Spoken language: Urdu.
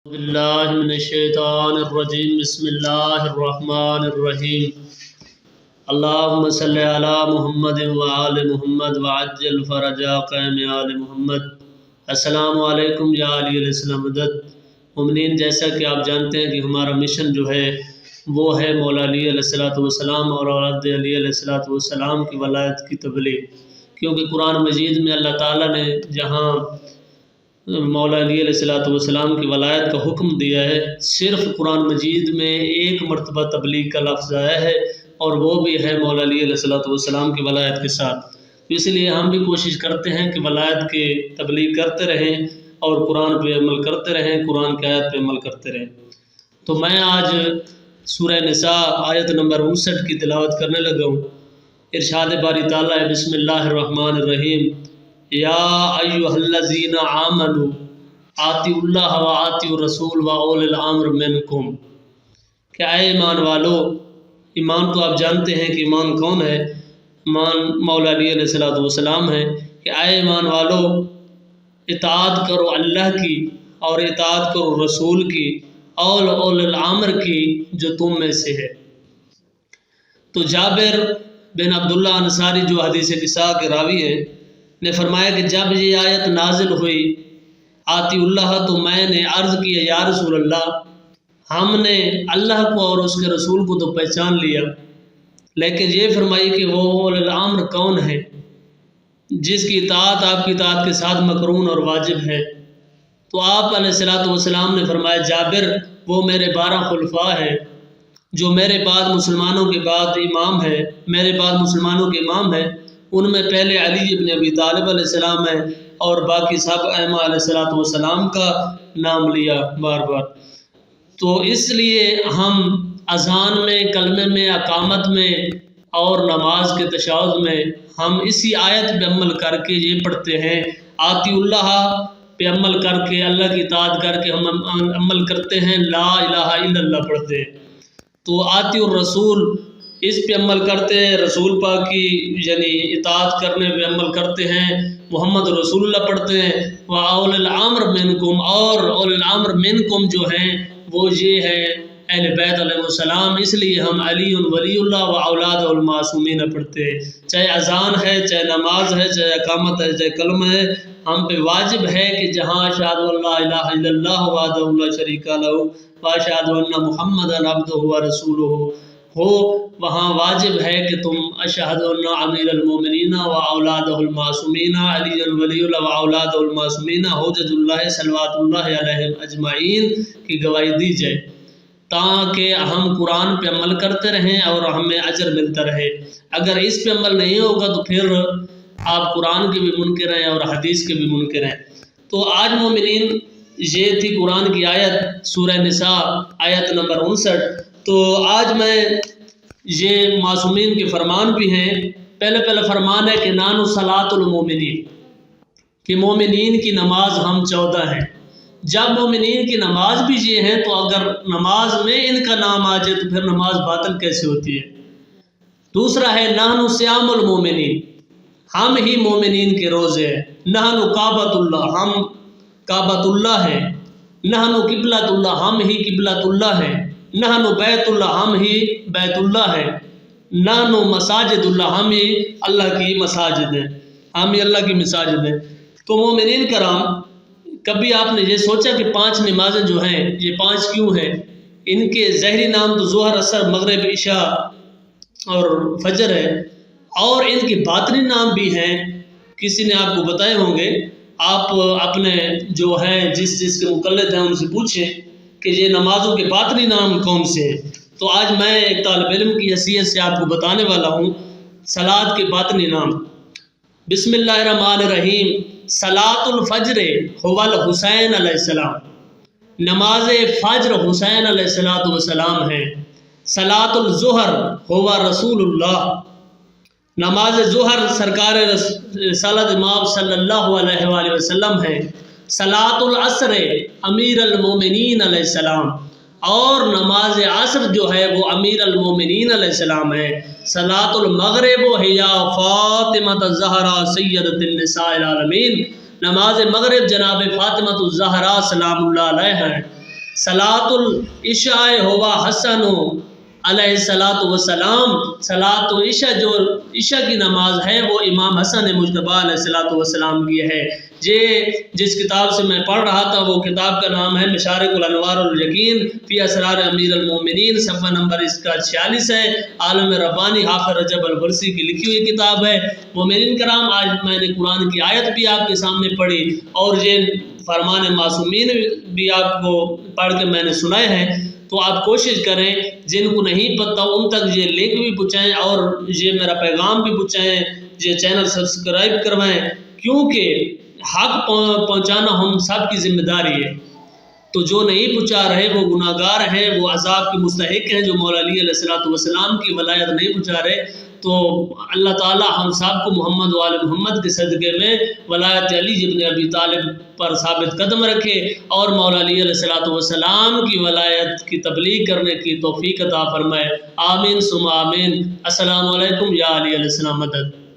باللہ من الشیطان الرجیم بسم اللہ الرحمن الرحیم اللہم صلی علی محمد وآل محمد وعجل فرجا قیم آل محمد۔ السلام علیکم یا علی علیہ السلام مدد۔ مومنین، جیسا کہ آپ جانتے ہیں کہ ہمارا مشن جو ہے وہ ہے مولا علی علیہ السلام اور اولاد علی علیہ السلام کی ولایت کی تبلیغ، کیونکہ قرآن مجید میں اللہ تعالیٰ نے جہاں مولا علی علیہ السلام کی ولایت کا حکم دیا ہے، صرف قرآن مجید میں ایک مرتبہ تبلیغ کا لفظ آیا ہے، اور وہ بھی ہے مولا علی علیہ السلام کی ولایت کے ساتھ۔ تو اس لیے ہم بھی کوشش کرتے ہیں کہ ولایت کی تبلیغ کرتے رہیں اور قرآن پہ عمل کرتے رہیں، قرآن کی آیت پہ عمل کرتے رہیں۔ تو میں آج سورہ نساء آیت نمبر 59 کی تلاوت کرنے لگا ہوں۔ ارشاد باری تعالیٰ ہے، بسم اللہ الرحمن الرحیم، یا ایھا الذین آمنوا آطیعوا اللہ و آطیعوا الرسول و اولی الامر منکم، کہ اے ایمان والو، ایمان تو آپ جانتے ہیں کہ ایمان کون ہے؟ ایمان مولا علی علیہ السلام ہے، کہ اے ایمان والو، اطاعت کرو اللہ کی اور اطاعت کرو رسول کی اور اولی الامر کی جو تم میں سے ہے۔ تو جابر بن عبداللہ انصاری جو حدیث نساء کے راوی ہیں نے فرمایا کہ جب یہ آیت نازل ہوئی آتی اللہ، تو میں نے عرض کیا، یا رسول اللہ، ہم نے اللہ کو اور اس کے رسول کو تو پہچان لیا، لیکن یہ فرمائی کہ وہ اولی الامر کون ہے جس کی اطاعت آپ کی اطاعت کے ساتھ مقرون اور واجب ہے؟ تو آپ علیہ السلام نے فرمایا، جابر، وہ میرے 12 خلفاء ہیں جو میرے بعد مسلمانوں کے بعد امام ہے، میرے بعد مسلمانوں کے امام ہیں۔ ان میں پہلے علی ابن ابی طالب علیہ السلام ہے، اور باقی سب ائمہ علیہ السلام کا نام لیا بار بار۔ تو اس لیے ہم اذان میں، کلمے میں، اقامت میں اور نماز کے تشہد میں ہم اسی آیت پہ عمل کر کے یہ پڑھتے ہیں، آتی اللہ پہ عمل کر کے، اللہ کی اطاعت کر کے ہم عمل کرتے ہیں، لا الہ الا اللہ پڑھتے ہیں۔ تو آتی الرسول، اس پہ عمل کرتے ہیں، رسول پاک کی یعنی اطاعت کرنے پہ عمل کرتے ہیں، محمد رسول اللہ پڑھتے ہیں، وَأَوْلِ الْأَمْرِ مِنْكُمْ، اور اول الامر منکم جو ہیں وہ یہ ہے اہل بیت علیہ السلام۔ اس لیے ہم علی ولی اللہ و اولاد المعصومین پڑھتے ہیں، چاہے اذان ہے، چاہے نماز ہے، چاہے اقامت ہے، چاہے کلمہ ہے، ہم پہ واجب ہے کہ جہاں اشہد ان لا الہ الا اللہ وحدہ لا شریک لہ واشہد ان محمدا عبدہ ورسولہ ہو، وہاں واجب ہے کہ تم اشہد ان امیر المومنین و اولادہ المعصومین علی ولی اللہ و اولاد المعصومین حجت اللہ صلوات اللہ علیہم اجمعین کی گواہی دی جائے، تاکہ ہم قرآن پہ عمل کرتے رہیں اور ہمیں اجر ملتا رہے۔ اگر اس پہ عمل نہیں ہوگا تو پھر آپ قرآن کے بھی منکر ہیں اور حدیث کے بھی منکر ہیں۔ تو آج مومنین، یہ تھی قرآن کی آیت سورہ نساء آیت نمبر 59۔ تو آج میں یہ معصومین کے فرمان بھی ہیں۔ پہلے فرمان ہے کہ نانو صلاۃ المومنین، کہ مومنین کی نماز ہم 14 ہیں۔ جب مومنین کی نماز بھی یہ ہیں تو اگر نماز میں ان کا نام آ جائے تو پھر نماز باطل کیسے ہوتی ہے؟ دوسرا ہے نحن صیام المومنین، ہم ہی مومنین کے روزے ہیں۔ نحن کعبۃ اللہ، ہم کعبۃ اللہ ہیں۔ نحن قبلۃ اللہ، ہم ہی قبلۃ اللہ ہیں۔ نحن بیت اللہ، ہم ہی بیت اللہ ہیں۔ نحن مساجد اللہ، ہم ہی اللہ کی مساجد ہیں، ہم ہی اللہ کی مساجد ہیں۔ تو مومنین کرام، کبھی آپ نے یہ سوچا کہ 5 نمازیں جو ہیں یہ 5 کیوں ہیں؟ ان کے ظاہری نام تو ظہر، عصر، مغرب، عشاء اور فجر ہے، اور ان کے باطنی نام بھی ہیں، کسی نے آپ کو بتائے ہوں گے۔ آپ اپنے جو ہیں جس کے مقلد ہیں ان سے پوچھیں کہ یہ نمازوں کے باطنی نام کون سے ہیں۔ تو آج میں ایک طالب علم کی حیثیت سے آپ کو بتانے والا ہوں صلاۃ کے باطنی نام۔ بسم اللہ الرحمن الرحیم، صلاۃ الفجر هو الحسین علیہ السلام، نماز فجر حسین علیہ السلام ہے۔ صلاۃ الظہر هو رسول اللہ، نماز ظہر سرکار رسالت مآب صلی اللہ علیہ وآلہ وسلم ہے۔ صلاۃ العصر امیر المومنین علیہ السلام، اور نماز عصر جو ہے وہ امیر المومنین علیہ السلام ہے۔ صلاۃ المغرب ہی فاطمہ الزہرا سیدۃ النساء العالمین، نماز مغرب جناب فاطمہ الزہرا سلام اللہ علیہ ہے۔ صلاۃ العشاء ہوا حسن علیہ الصلاۃ والسلام، صلاۃ العشاء جو عشاء کی نماز ہے وہ امام حسن مجتبیٰ علیہ الصلاۃ والسلام کی ہے۔ جس کتاب سے میں پڑھ رہا تھا وہ کتاب کا نام ہے مشارق الانوار الیقین فی اسرار امیر المومنین، صفحہ نمبر اس کا 46 ہے۔ عالم ربانی حافظ رجب البرسی کی لکھی ہوئی کتاب ہے۔ مومنین کرام، آج میں نے قرآن کی آیت بھی آپ کے سامنے پڑھی اور یہ فرمان معصومین بھی آپ کو پڑھ کے میں نے سنائے ہیں، تو آپ کوشش کریں جن کو نہیں پتہ ان تک یہ لنک بھی پہنچائیں اور یہ میرا پیغام بھی پہنچائیں، یہ چینل سبسکرائب کروائیں، کیونکہ حق پہنچانا ہم سب کی ذمہ داری ہے۔ تو جو نہیں پہنچا رہے وہ گناہ گار ہیں، وہ عذاب کے مستحق ہیں، جو مولا علی علیہ الصلوۃ والسلام کی ولایت نہیں پہنچا رہے۔ تو اللہ تعالی ہم سب کو محمد و آل محمد کے صدقے میں ولایت علی ابن ابی طالب پر ثابت قدم رکھے اور مولا علی علیہ الصلوۃ والسلام کی ولایت کی تبلیغ کرنے کی توفیق عطا فرمائے۔ آمین ثم آمین۔ السلام علیکم یا علی علیہ السلام مدد۔